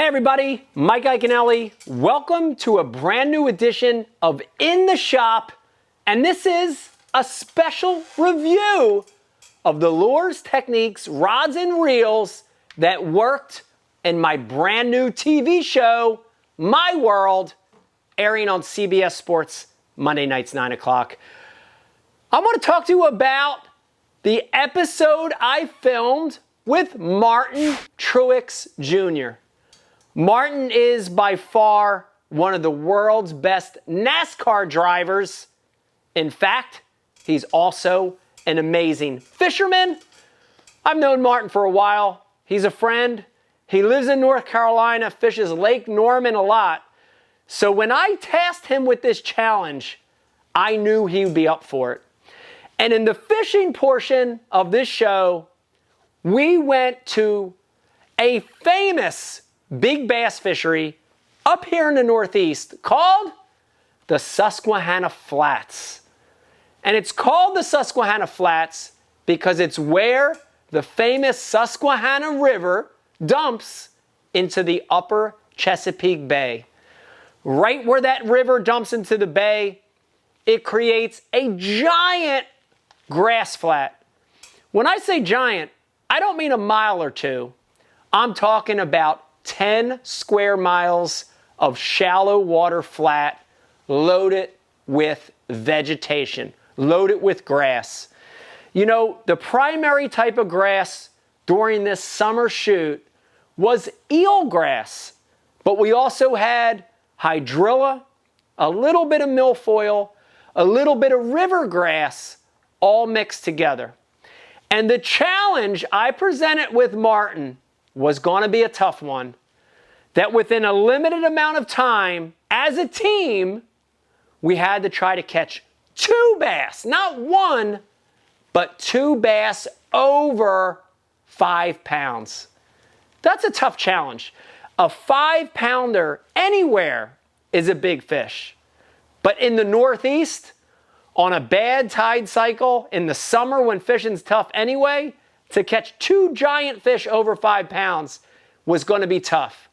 Hey everybody, Mike Iaconelli. Welcome to a brand new edition of In the Shop, and this is a special review of the lures, techniques, rods, and reels that worked in my brand new TV show, My World, airing on CBS Sports Monday nights, 9 o'clock. I want to talk to you about the episode I filmed with Martin Truex Jr. Martin is by far one of the world's best NASCAR drivers. In fact, he's also an amazing fisherman. I've known Martin for a while. He's a friend. He lives in North Carolina, fishes Lake Norman a lot. So when I tasked him with this challenge, I knew he would be up for it. And in the fishing portion of this show, we went to a famous big bass fishery up here in the Northeast called the Susquehanna Flats. And it's called the Susquehanna Flats because it's where the famous Susquehanna River dumps into the upper Chesapeake Bay. Right where that river dumps into the bay, it creates a giant grass flat. When I say giant, I don't mean a mile or two. I'm talking about 10 square miles of shallow water flat loaded with vegetation, loaded with grass. You know, the primary type of grass during this summer shoot was eelgrass, but we also had hydrilla, a little bit of milfoil, a little bit of river grass, all mixed together. And the challenge I presented with Martin was going to be a tough one. That within a limited amount of time, as a team, we had to try to catch 2 bass, not 1, but 2 bass over 5 pounds. That's a tough challenge. A 5-pounder anywhere is a big fish. But in the Northeast, on a bad tide cycle, in the summer when fishing's tough anyway, to catch 2 giant fish over 5 pounds was going to be tough.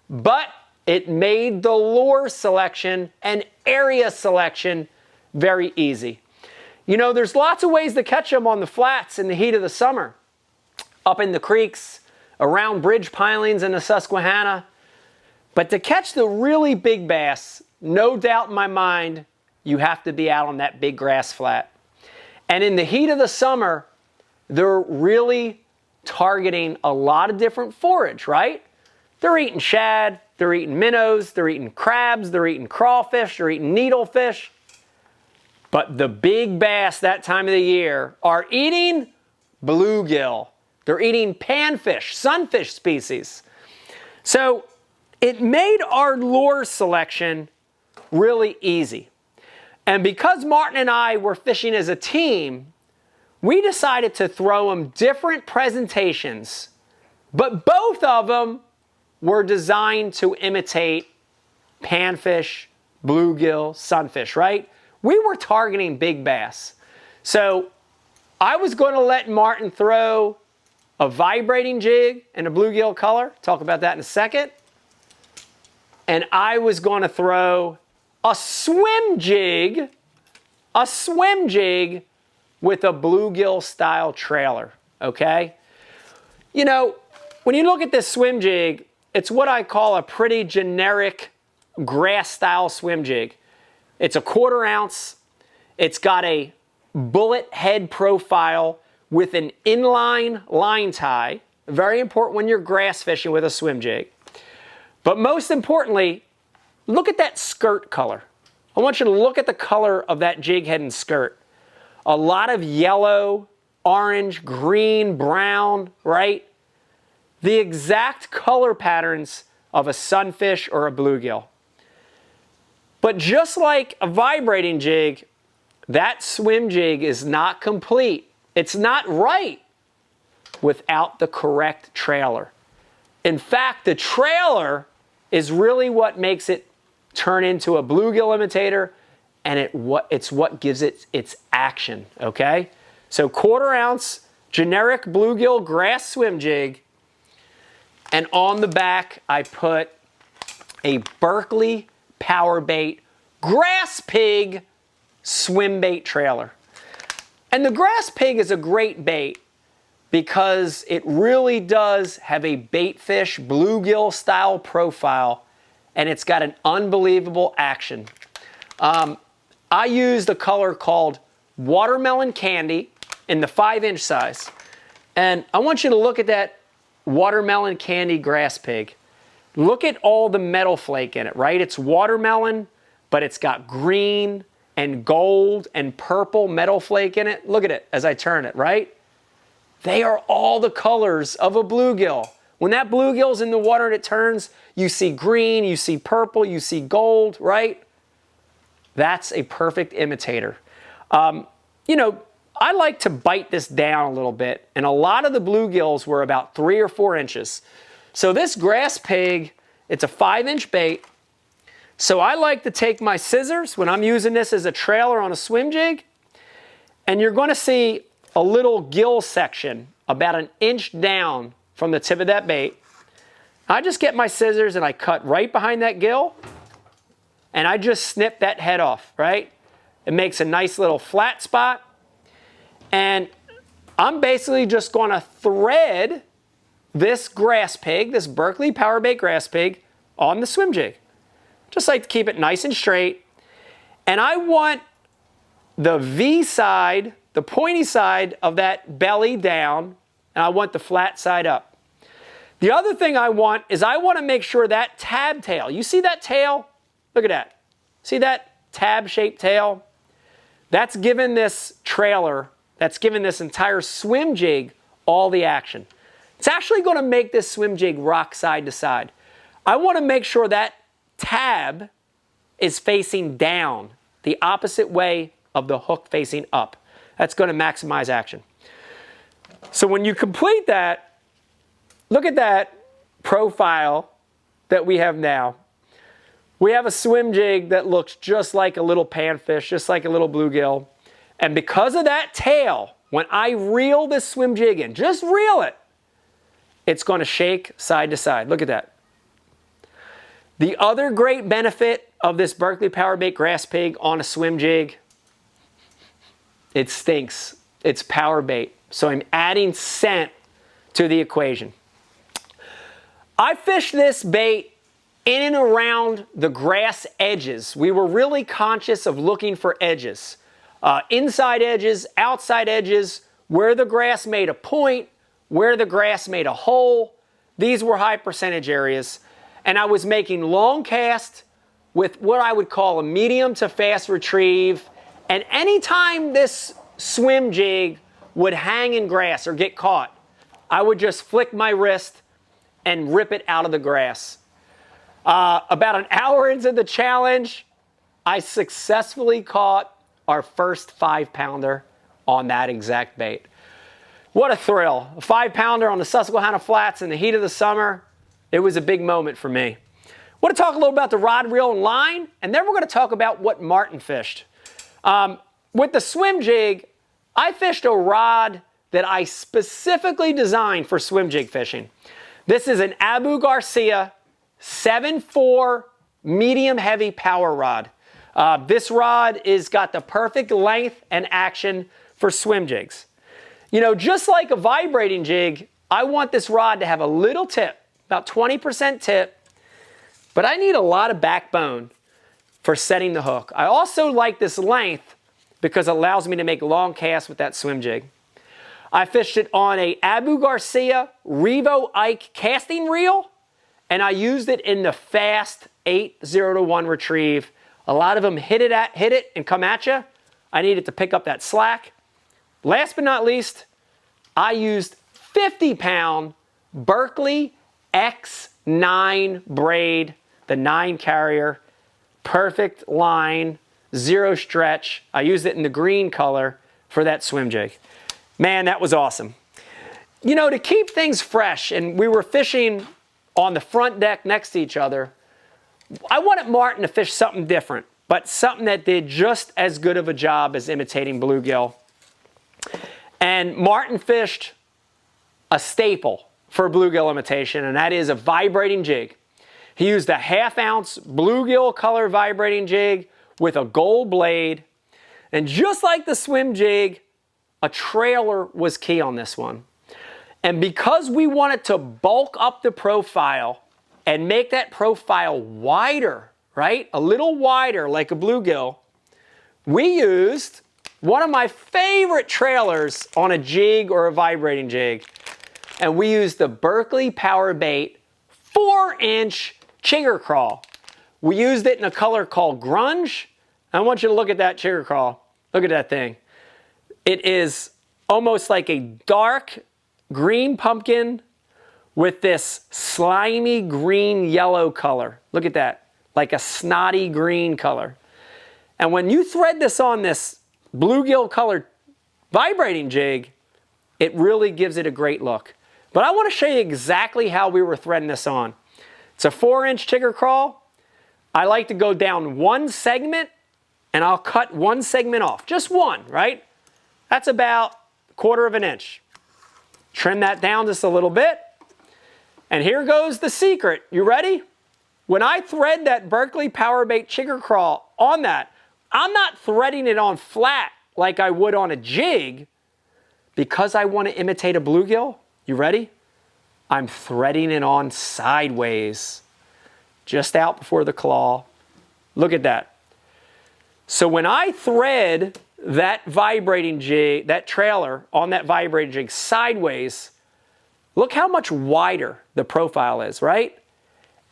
But it made the lure selection and area selection very easy. You know, there's lots of ways to catch them on the flats in the heat of the summer. Up in the creeks, around bridge pilings in the Susquehanna. But to catch the really big bass, no doubt in my mind, you have to be out on that big grass flat. And in the heat of the summer, they're really targeting a lot of different forage, right? They're eating shad, they're eating minnows, they're eating crabs, they're eating crawfish, they're eating needlefish. But the big bass that time of the year are eating bluegill. They're eating panfish, sunfish species. So it made our lure selection really easy. And because Martin and I were fishing as a team, we decided to throw them different presentations, but both of them were designed to imitate panfish, bluegill, sunfish, right? We were targeting big bass. So I was going to let Martin throw a vibrating jig in a bluegill color. Talk about that in a second. And I was going to throw a swim jig with a bluegill style trailer, okay? You know, when you look at this swim jig, it's what I call a pretty generic grass style swim jig. It's a 1/4 ounce. It's got a bullet head profile with an inline line tie. Very important when you're grass fishing with a swim jig. But most importantly, look at that skirt color. I want you to look at the color of that jig head and skirt. A lot of yellow, orange, green, brown, right? The exact color patterns of a sunfish or a bluegill. But just like a vibrating jig, that swim jig is not complete. It's not right without the correct trailer. In fact, the trailer is really what makes it turn into a bluegill imitator, and it's what gives it its action, okay? So 1/4 ounce generic bluegill grass swim jig. And on the back, I put a Berkley Power Bait Grass Pig swim bait trailer. And the Grass Pig is a great bait because it really does have a bait fish bluegill style profile, and it's got an unbelievable action. I used a color called Watermelon Candy in the 5-inch size. And I want you to look at that Watermelon Candy Grass Pig. Look at all the metal flake in it, right? It's watermelon, but it's got green and gold and purple metal flake in it. Look at it as I turn it, right? They are all the colors of a bluegill. When that bluegill's in the water and it turns, you see green, you see purple, you see gold, right? That's a perfect imitator. You know, I like to bite this down a little bit, and a lot of the bluegills were about 3 or 4 inches. So this Grass Pig, it's a 5-inch bait. So I like to take my scissors when I'm using this as a trailer on a swim jig, and you're going to see a little gill section about 1 inch down from the tip of that bait. I just get my scissors and I cut right behind that gill, and I just snip that head off, right? It makes a nice little flat spot. And I'm basically just going to thread this Grass Pig, this Berkley Power Bait Grass Pig, on the swim jig. Just like to keep it nice and straight. And I want the V side, the pointy side of that belly down, and I want the flat side up. The other thing I want is I want to make sure that tab tail, you see that tail? Look at that. See that tab-shaped tail? That's given this trailer, that's given this entire swim jig all the action. It's actually going to make this swim jig rock side to side. I want to make sure that tab is facing down, the opposite way of the hook facing up. That's going to maximize action. So when you complete that, look at that profile that we have now. We have a swim jig that looks just like a little panfish, just like a little bluegill. And because of that tail, when I reel this swim jig in, just reel it, it's going to shake side to side. Look at that. The other great benefit of this Berkley Power Bait Grass Pig on a swim jig, it stinks. It's power bait. So I'm adding scent to the equation. I fished this bait in and around the grass edges. We were really conscious of looking for edges. Inside edges, outside edges, where the grass made a point, where the grass made a hole. These were high percentage areas. And I was making long casts with what I would call a medium to fast retrieve. And anytime this swim jig would hang in grass or get caught, I would just flick my wrist and rip it out of the grass. About an hour into the challenge, I successfully caught our first 5-pounder on that exact bait. What a thrill. A 5-pounder on the Susquehanna Flats in the heat of the summer. It was a big moment for me. I want to talk a little about the rod, reel, and line, and then we're going to talk about what Martin fished. With the swim jig, I fished a rod that I specifically designed for swim jig fishing. This is an Abu Garcia 7.4 medium heavy power rod. This rod is got the perfect length and action for swim jigs. You know, just like a vibrating jig, I want this rod to have a little tip, about 20% tip, but I need a lot of backbone for setting the hook. I also like this length because it allows me to make long casts with that swim jig. I fished it on a Abu Garcia Revo Ike casting reel, and I used it in the fast 8-0-1 retrieve. A lot of them hit it and come at you. I needed to pick up that slack. Last but not least, I used 50-pound Berkley X9 braid, the 9 carrier, perfect line, 0 stretch. I used it in the green color for that swim jig. Man, that was awesome. You know, to keep things fresh, and we were fishing on the front deck next to each other, I wanted Martin to fish something different, but something that did just as good of a job as imitating bluegill. And Martin fished a staple for bluegill imitation, and that is a vibrating jig. He used a 1/2 ounce bluegill color vibrating jig with a gold blade. And just like the swim jig, a trailer was key on this one. And because we wanted to bulk up the profile and make that profile wider, right? A little wider like a bluegill, we used one of my favorite trailers on a jig or a vibrating jig. And we used the Berkley Power Bait 4-inch chigger crawl. We used it in a color called grunge. I want you to look at that chigger crawl. Look at that thing. It is almost like a dark green pumpkin with this slimy green yellow color. Look at that, like a snotty green color. And when you thread this on this bluegill colored vibrating jig, it really gives it a great look. But I want to show you exactly how we were threading this on. It's a 4-inch chigger crawl. I like to go down one segment and I'll cut one segment off, just one, right? That's about 1/4 of an inch. Trim that down just a little bit. And here goes the secret. You ready? When I thread that Berkley Power Bait chigger crawl on that, I'm not threading it on flat like I would on a jig because I want to imitate a bluegill. You ready? I'm threading it on sideways, just out before the claw. Look at that. So when I thread that vibrating jig, that trailer on that vibrating jig sideways, look how much wider the profile is, right?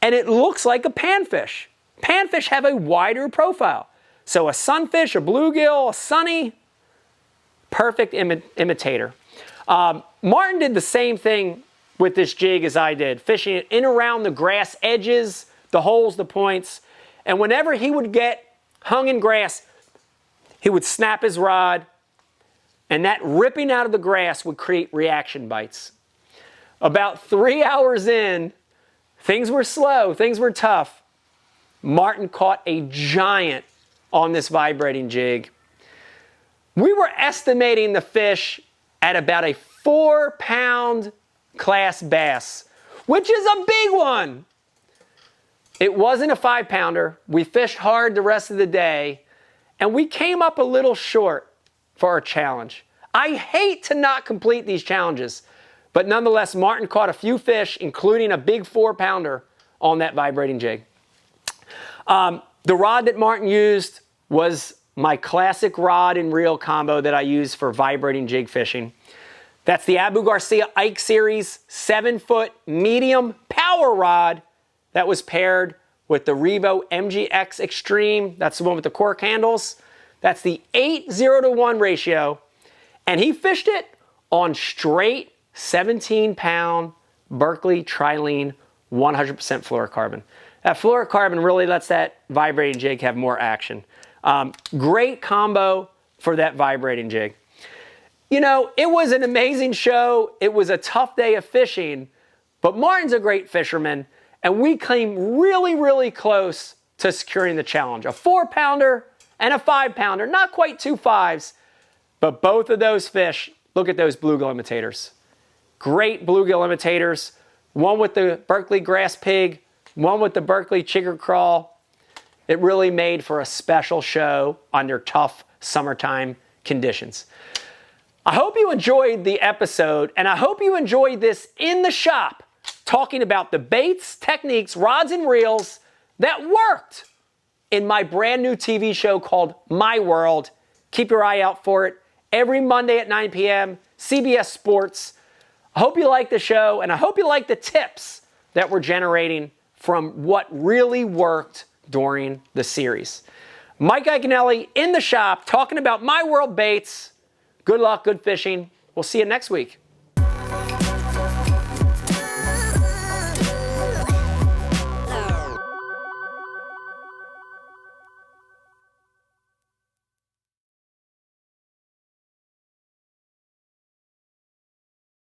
And it looks like a panfish. Panfish have a wider profile. So a sunfish, a bluegill, a sunny, perfect imitator. Martin did the same thing with this jig as I did, fishing it in around the grass edges, the holes, the points. And whenever he would get hung in grass, he would snap his rod, and that ripping out of the grass would create reaction bites. About 3 hours in, things were slow, things were tough. Martin caught a giant on this vibrating jig. We were estimating the fish at about a 4-pound class bass, which is a big one. It wasn't a 5-pounder. We fished hard the rest of the day, and we came up a little short for our challenge. I hate to not complete these challenges, but nonetheless, Martin caught a few fish, including a big 4-pounder on that vibrating jig. The rod that Martin used was my classic rod and reel combo that I use for vibrating jig fishing. That's the Abu Garcia Ike Series 7-foot medium power rod that was paired with the Revo MGX Extreme. That's the one with the cork handles. That's the 8:0-to-1 ratio. And he fished it on straight 17-pound Berkley Trilene 100% fluorocarbon. That fluorocarbon really lets that vibrating jig have more action. Great combo for that vibrating jig. You know, it was an amazing show. It was a tough day of fishing, but Martin's a great fisherman, and we came really, really close to securing the challenge. A 4-pounder and a 5-pounder, not quite 2 5s, but both of those fish, look at those bluegill imitators. Great bluegill imitators, one with the Berkley grass pig, one with the Berkley chigger crawl. It really made for a special show under tough summertime conditions. I hope you enjoyed the episode, and I hope you enjoyed this in the shop, talking about the baits, techniques, rods, and reels that worked in my brand new TV show called My World. Keep your eye out for it every Monday at 9 p.m., CBS Sports. I hope you like the show, and I hope you like the tips that we're generating from what really worked during the series. Mike Iaconelli in the shop talking about My World baits. Good luck, good fishing. We'll see you next week.